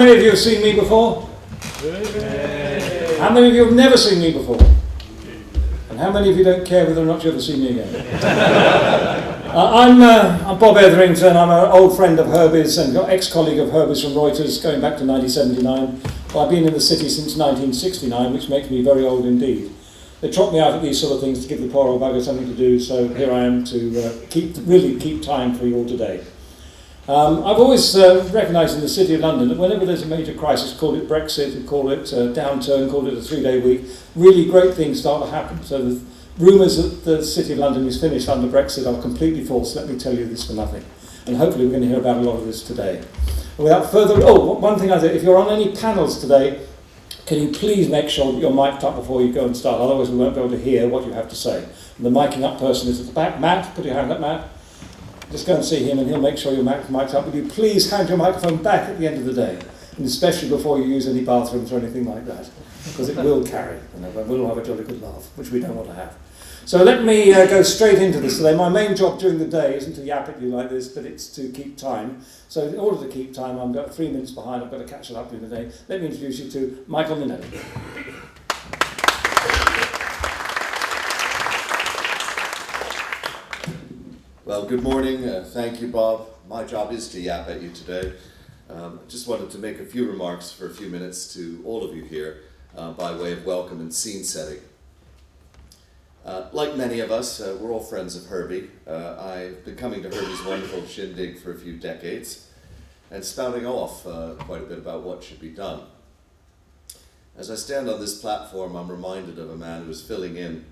How many of you have seen me before? How many of you have never seen me before? And how many of you don't care whether or not you ever see me again? I'm Bob Etherington. I'm an old friend of Herbie's and ex-colleague of Herbie's from Reuters going back to 1979. Well, I've been in the city since 1969, which makes me very old indeed. They trot me out at these sort of things to give the poor old bugger something to do, so here I am to keep time for you all today. I've always recognised in the City of London that whenever there's a major crisis, call it Brexit, call it a downturn, call it a 3-day week, really great things start to happen. So the rumours that the City of London is finished under Brexit are completely false. Let me tell you this for nothing. And hopefully we're going to hear about a lot of this today. And without further one thing I say, if you're on any panels today, can you please make sure that you're mic'd up before you go and start, otherwise we won't be able to hear what you have to say. And the micing up person is at the back. Matt, put your hand up, Matt. Just go and see him and he'll make sure your mic's up. Would you please hand your microphone back at the end of the day, and especially before you use any bathrooms or anything like that, because it will carry, and we'll have a jolly good laugh, which we don't want to have. So let me go straight into this today. My main job during the day isn't to yap at you like this, but it's to keep time. So in order to keep time, I'm about 3 minutes behind. I've got to catch it up during the day. Let me introduce you to Michael Mainelli. Well, good morning. Thank you, Bob. My job is to yap at you today. Just wanted to make a few remarks for a few minutes to all of you here by way of welcome and scene setting. Like many of us, we're all friends of Herbie. I've been coming to Herbie's wonderful shindig for a few decades and spouting off quite a bit about what should be done. As I stand on this platform, I'm reminded of a man who was filling in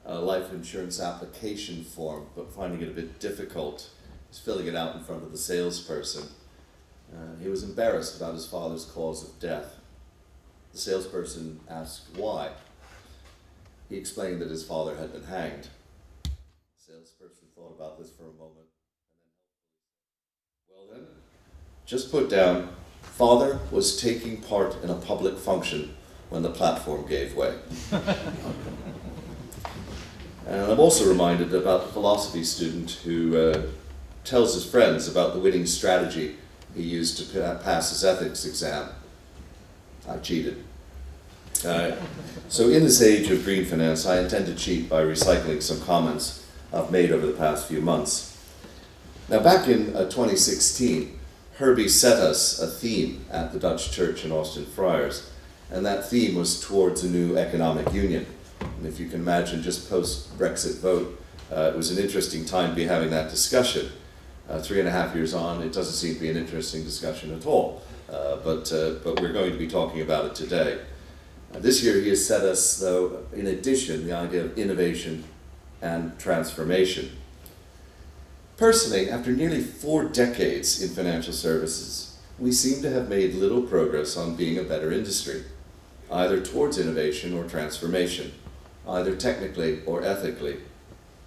a life insurance application form, but finding it a bit difficult. He's filling it out in front of the salesperson. He was embarrassed about his father's cause of death. The salesperson asked why. He explained that his father had been hanged. The salesperson thought about this for a moment. Well then, just put down, father was taking part in a public function when the platform gave way. And I'm also reminded about the philosophy student who tells his friends about the winning strategy he used to pass his ethics exam. I cheated. So in this age of green finance, I intend to cheat by recycling some comments I've made over the past few months. Now back in 2016, Herbie set us a theme at the Dutch Church in Austin Friars, and that theme was towards a new economic union. And if you can imagine, just post-Brexit vote, it was an interesting time to be having that discussion. 3.5 years on, it doesn't seem to be an interesting discussion at all. But we're going to be talking about it today. This year he has set us, though, in addition, the idea of innovation and transformation. Personally, after nearly 4 decades in financial services, we seem to have made little progress on being a better industry, either towards innovation or transformation, either technically or ethically.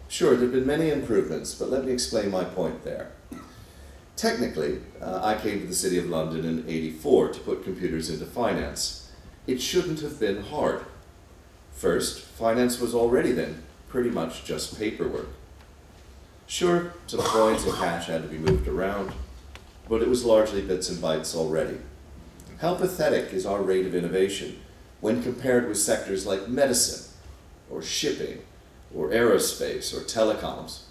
Sure, there have been many improvements, but let me explain my point there. Technically, I came to the City of London in '84 to put computers into finance. It shouldn't have been hard. First, finance was already then pretty much just paperwork. Sure, some coins and cash had to be moved around, but it was largely bits and bytes already. How pathetic is our rate of innovation when compared with sectors like medicine, or shipping, or aerospace, or telecoms,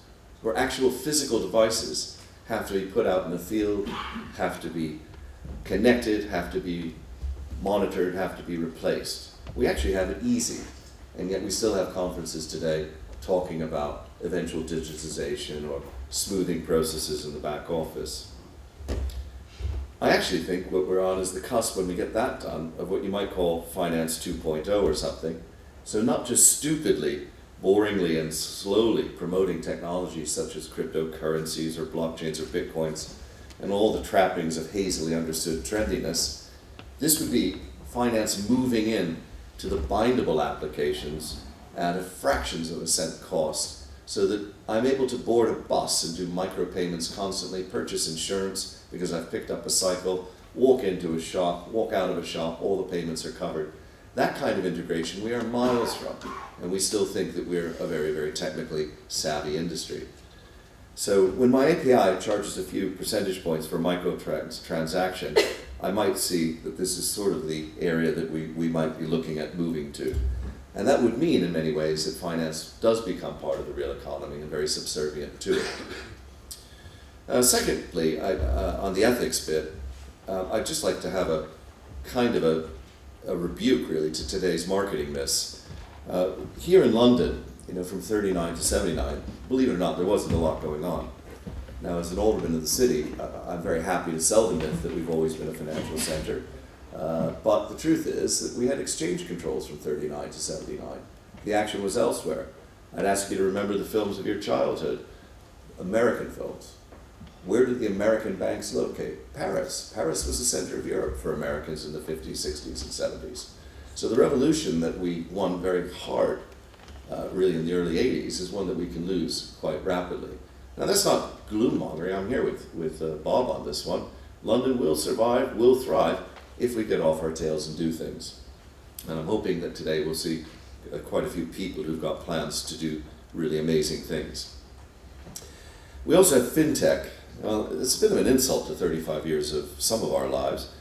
where actual physical devices have to be put out in the field, have to be connected, have to be monitored, have to be replaced. We actually have it easy, and yet we still have conferences today talking about eventual digitization or smoothing processes in the back office. I actually think what we're on is the cusp, when we get that done, of what you might call Finance 2.0 or something. So not just stupidly, boringly, and slowly promoting technologies such as cryptocurrencies or blockchains or bitcoins and all the trappings of hazily understood trendiness. This would be finance moving in to the bindable applications at fractions of a cent cost, so that I'm able to board a bus and do micropayments constantly, purchase insurance because I've picked up a cycle, walk into a shop, walk out of a shop, all the payments are covered. That kind of integration we are miles from, and we still think that we're a very, very technically savvy industry. So when my API charges a few percentage points for microtransaction, I might see that this is sort of the area that we might be looking at moving to. And that would mean, in many ways, that finance does become part of the real economy and very subservient to it. Secondly, on the ethics bit, I'd just like to have a kind of a rebuke, really, to today's marketing miss. Here in London, from 39 to 79, believe it or not, there wasn't a lot going on. Now, as an alderman of the city, I'm very happy to sell the myth that we've always been a financial centre. But the truth is that we had exchange controls from 39 to 79. The action was elsewhere. I'd ask you to remember the films of your childhood, American films. Where did the American banks locate? Paris. Paris was the center of Europe for Americans in the 50s, 60s, and 70s. So the revolution that we won very hard, really in the early 80s, is one that we can lose quite rapidly. Now that's not gloom-mongering. I'm here with Bob on this one. London will survive, will thrive, if we get off our tails and do things. And I'm hoping that today we'll see quite a few people who've got plans to do really amazing things. We also have fintech. Well, it's a bit of an insult to 35 years of some of our lives.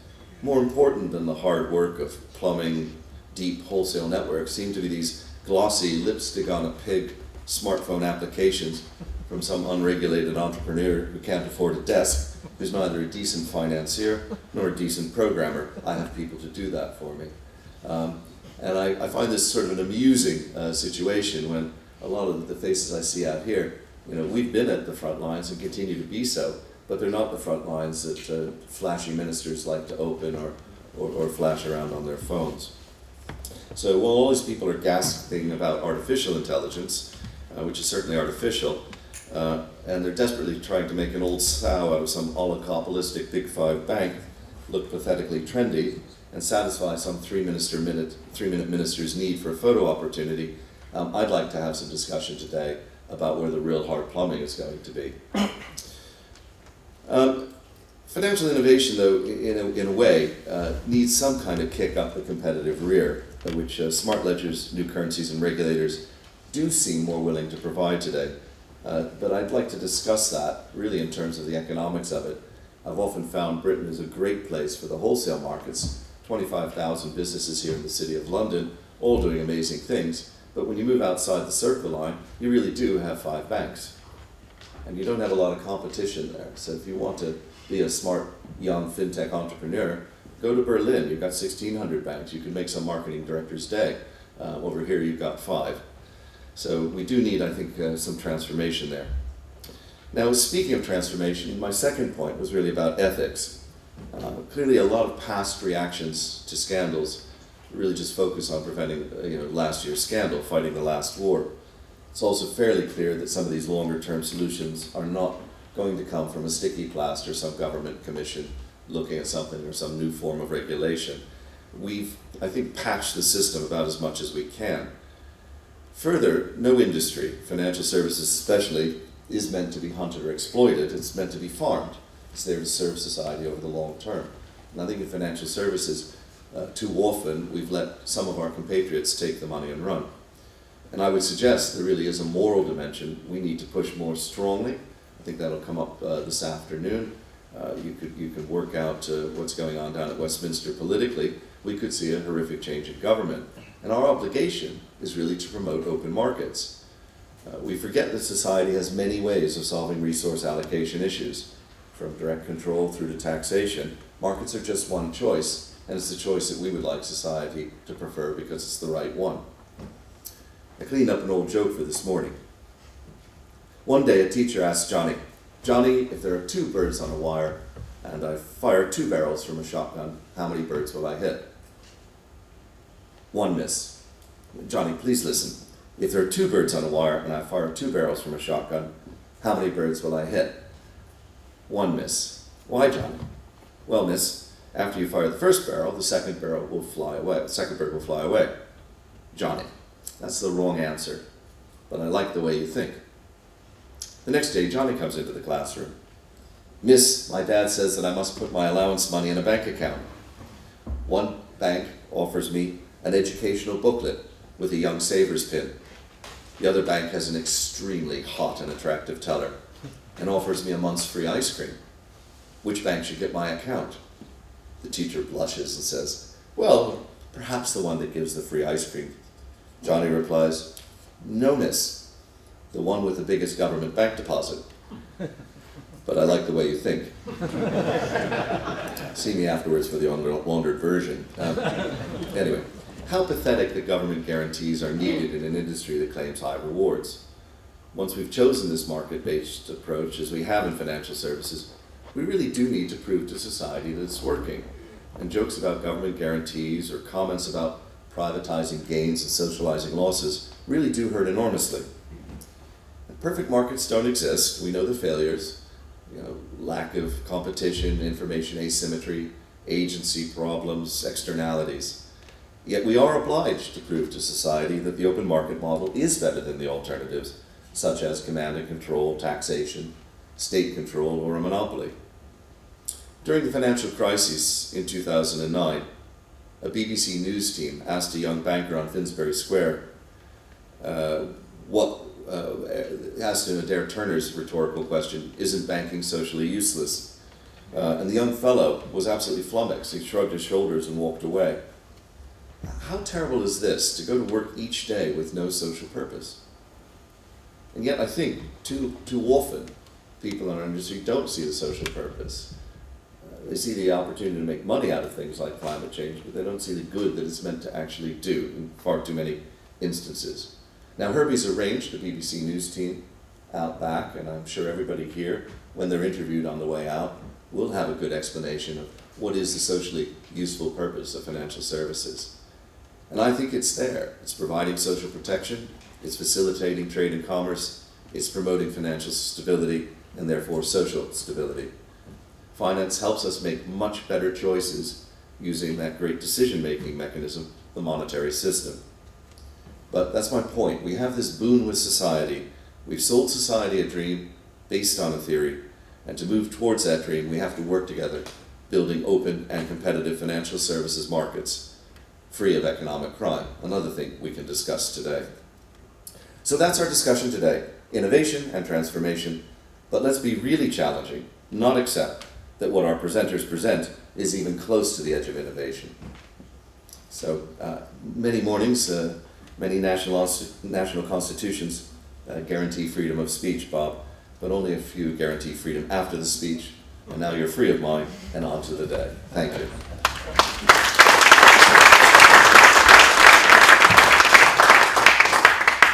More important than the hard work of plumbing deep wholesale networks seem to be these glossy lipstick on a pig smartphone applications from some unregulated entrepreneur who can't afford a desk, who's neither a decent financier nor a decent programmer. I have people to do that for me. And I find this sort of an amusing situation when a lot of the faces I see out here, we've been at the front lines and continue to be so, but they're not the front lines that flashy ministers like to open or flash around on their phones. So while all these people are gasping about artificial intelligence, which is certainly artificial, and they're desperately trying to make an old sow out of some oligopolistic Big Five bank look pathetically trendy and satisfy some three-minute minister's need for a photo opportunity, I'd like to have some discussion today about where the real hard plumbing is going to be. Financial innovation, though, in a way, needs some kind of kick up the competitive rear, which smart ledgers, new currencies, and regulators do seem more willing to provide today. But I'd like to discuss that really in terms of the economics of it. I've often found Britain is a great place for the wholesale markets. 25,000 businesses here in the City of London, all doing amazing things. But when you move outside the Circle Line, you really do have 5 banks. And you don't have a lot of competition there. So if you want to be a smart, young fintech entrepreneur, go to Berlin. You've got 1,600 banks. You can make some marketing director's day. Over here, you've got 5. So we do need, I think, some transformation there. Now, speaking of transformation, my second point was really about ethics. Clearly, a lot of past reactions to scandals really just focus on preventing, last year's scandal, fighting the last war. It's also fairly clear that some of these longer-term solutions are not going to come from a sticky plaster, some government commission looking at something or some new form of regulation. We've, I think, patched the system about as much as we can. Further, no industry, financial services especially, is meant to be hunted or exploited. It's meant to be farmed. It's there to serve society over the long term. And I think in financial services, too often we've let some of our compatriots take the money and run. And I would suggest there really is a moral dimension we need to push more strongly. I think that'll come up this afternoon. You could work out what's going on down at Westminster politically. We could see a horrific change in government. And our obligation is really to promote open markets. We forget that society has many ways of solving resource allocation issues, from direct control through to taxation. Markets are just one choice, and it's the choice that we would like society to prefer because it's the right one. I cleaned up an old joke for this morning. One day a teacher asked Johnny, "Johnny, if there are 2 birds on a wire and I fire 2 barrels from a shotgun, how many birds will I hit?" 1 miss. "Johnny, please listen. If there are 2 birds on a wire and I fire 2 barrels from a shotgun, how many birds will I hit?" 1 miss. "Why, Johnny?" "Well, miss, after you fire the first barrel, the second barrel will fly away. The second bird will fly away." "Johnny, that's the wrong answer, but I like the way you think." The next day, Johnny comes into the classroom. "Miss, my dad says that I must put my allowance money in a bank account. One bank offers me an educational booklet with a young saver's pin. The other bank has an extremely hot and attractive teller and offers me a month's free ice cream. Which bank should get my account?" The teacher blushes and says, "Well, perhaps the one that gives the free ice cream." Johnny replies, "No, miss, the one with the biggest government bank deposit. But I like the way you think." See me afterwards for the laundered version. Anyway, how pathetic that government guarantees are needed in an industry that claims high rewards. Once we've chosen this market-based approach, as we have in financial services, we really do need to prove to society that it's working. And jokes about government guarantees or comments about privatizing gains and socializing losses really do hurt enormously. And perfect markets don't exist. We know the failures. Lack of competition, information asymmetry, agency problems, externalities. Yet we are obliged to prove to society that the open market model is better than the alternatives, such as command and control, taxation, state control, or a monopoly. During the financial crisis in 2009, a BBC News team asked a young banker on Finsbury Square asked him Adair Turner's rhetorical question, "Isn't banking socially useless?" And the young fellow was absolutely flummoxed. He shrugged his shoulders and walked away. How terrible is this, to go to work each day with no social purpose? And yet I think too often people in our industry don't see the social purpose. They see the opportunity to make money out of things like climate change, but they don't see the good that it's meant to actually do in far too many instances. Now, Herbie's arranged a BBC News team out back, and I'm sure everybody here, when they're interviewed on the way out, will have a good explanation of what is the socially useful purpose of financial services. And I think it's there. It's providing social protection, it's facilitating trade and commerce, it's promoting financial stability, and therefore social stability. Finance helps us make much better choices using that great decision-making mechanism, the monetary system. But that's my point. We have this boon with society. We've sold society a dream based on a theory, and to move towards that dream, we have to work together, building open and competitive financial services markets, free of economic crime, another thing we can discuss today. So that's our discussion today, innovation and transformation, but let's be really challenging, not accept that what our presenters present is even close to the edge of innovation. So many mornings, many national constitutions guarantee freedom of speech, Bob, but only a few guarantee freedom after the speech, and now you're free of mine and on to the day. Thank you.